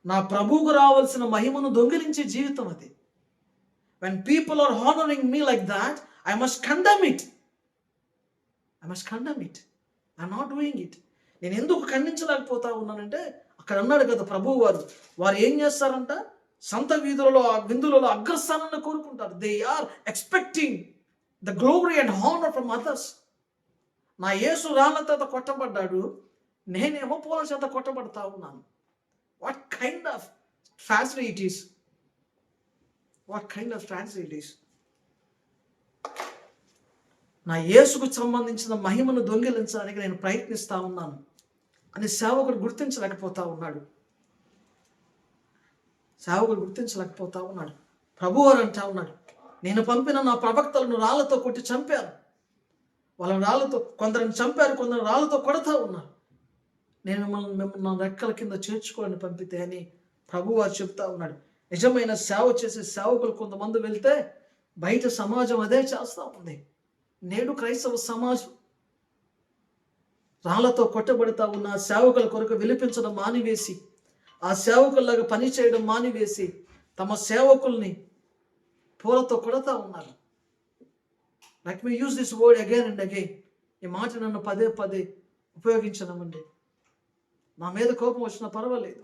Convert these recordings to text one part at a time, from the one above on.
నా ప్రభువుకు రావాల్సిన మహిమను దొంగిలించే జీవితం అది. When people are honoring me like that, I must condemn it. I'm not doing it. నేను ఎందుకు ఖండించలేకపోతా ఉన్నానంటే, అక్కడ అన్నాడు కదా ప్రభువు వారు ఏం చేస్తారంట, సంత వీధులలో విందులలో అగ్రస్థానాన్ని కోరుకుంటారు. They are expecting the glory and honour from others. నా యేసు రాళ్ళ చేత కొట్టబడ్డాడు, నేనేమో పూల చేత కొట్టబడతా ఉన్నాను. What kind of tragedy it is. నా యేసుకు సంబంధించిన మహిమను దొంగిలించడానికి నేను ప్రయత్నిస్తా ఉన్నాను అని సేవకుడు గుర్తించలేకపోతా ఉన్నాడు. ప్రభువారు అంటా ఉన్నాడు, నేను పంపిన నా ప్రవక్తలను రాళ్లతో కొట్టి చంపాను. వాళ్ళని రాళ్లతో, కొందరిని చంపారు, కొందరు రాళ్లతో కొడతా ఉన్నారు. నేను మిమ్మల్ని నా రెక్కల కింద చేర్చుకోవాలని పంపితే అని ప్రభువారు చెప్తా ఉన్నాడు. నిజమైన సేవ చేసే సేవకులు కొంతమంది వెళ్తే బయట సమాజం అదే చేస్తూ ఉంది. నేడు క్రైస్తవ సమాజం రాళ్లతో కొట్టబడతా ఉన్న సేవకుల కొరకు విలిపించడం మానివేసి, ఆ సేవకుల్లాగా పని చేయడం మానివేసి తమ సేవకుల్ని పూలతో కొడతా ఉన్నారు. Let me use this word again and again. ఈ మాట నన్ను పదే పదే ఉపయోగించనమండి. నా మీద కోపం వచ్చినా పర్వాలేదు.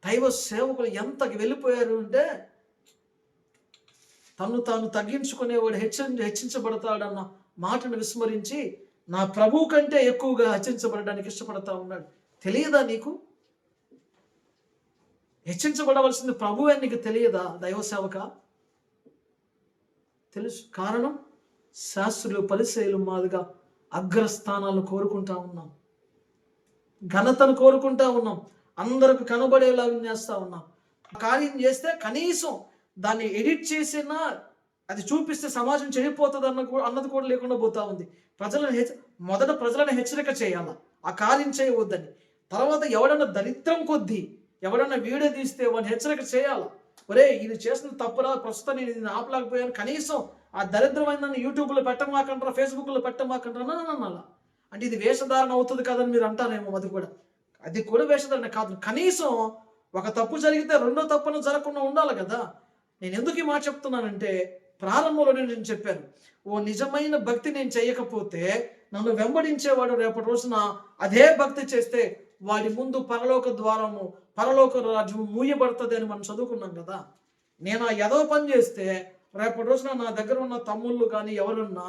దైవ సేవకులు ఎంతకి వెళ్ళిపోయారు అంటే, తను తాను తగ్గించుకునేవాడు హెచ్చించబడతాడన్న మాటను విస్మరించి నా ప్రభువు కంటే ఎక్కువగా హెచ్చించబడడానికి ఇష్టపడతా ఉన్నాడు. తెలియదా నీకు? హెచ్చించబడవలసింది ప్రభువే నీకు తెలియదా దైవ సేవక? తెలుసు. కారణం, శాస్త్రులు పరిసయ్యులు మాదిగా అగ్రస్థానాలను కోరుకుంటా ఉన్నాం, ఘనతను కోరుకుంటా ఉన్నాం, అందరికి కనబడేలాగా చేస్తూ ఉన్నాం. కార్యం చేస్తే కనీసం దాన్ని ఎడిట్ చేసినా అది చూపిస్తే సమాజం చెడిపోతుంది అన్నది కూడా లేకుండా పోతా ఉంది. మొదట ప్రజలను హెచ్చరిక చేయాల, ఆ కార్యం చేయవద్దని. తర్వాత ఎవడన్నా దరిద్రం కొద్దీ ఎవడన్నా వీడియో తీస్తే వాడిని హెచ్చరిక చేయాలా, ఒరే ఇది చేసిన తప్పురా, ప్రస్తుతం నేను ఇది ఆపలేకపోయాను, కనీసం ఆ దరిద్రమైన యూట్యూబ్లో పెట్టమాకంటారా, ఫేస్బుక్లో పెట్టమాకంటారా అని అనాలా. అంటే ఇది వేషధారణ అవుతుంది కదని మీరు అంటారేమో. అది కూడా వేషధారణ కాదు. కనీసం ఒక తప్పు జరిగితే రెండో తప్పును జరగకుండా ఉండాలి కదా. నేను ఎందుకు ఈ మాట చెప్తున్నానంటే, ప్రారంభంలో నేను చెప్పాను, ఓ నిజమైన భక్తి నేను చేయకపోతే నన్ను వెంబడించేవాడు రేపటి రోజున అదే భక్తి చేస్తే వాడి ముందు పరలోక ద్వారము, పరలోక రాజ్యము మూయబడుతుంది అని మనం చదువుకున్నాం కదా. నేను ఆ ఏదో పని చేస్తే రేపటి రోజున నా దగ్గర ఉన్న తమ్ముళ్ళు కానీ ఎవరున్నా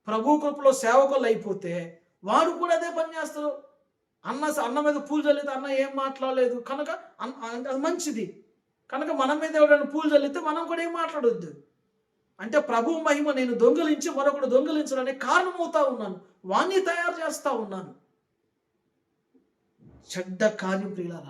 ప్రభు కృపలో సేవకులు అయిపోతే వాడు కూడా అదే పని చేస్తారు. అన్న మీద పూలు చల్లితే అన్న ఏం మాట్లాడలేదు కనుక అది మంచిది కనుక మన మీద ఎవరైనా పూలు చల్లితే మనం కూడా ఏం మాట్లాడొద్దు. అంటే ప్రభు మహిమ నేను దొంగిలించి మరొకడు దొంగిలించడానికి కారణమవుతా ఉన్నాను, వాణ్ణి తయారు చేస్తా ఉన్నాను. చెడ్డ కార్యం ప్రియులారా.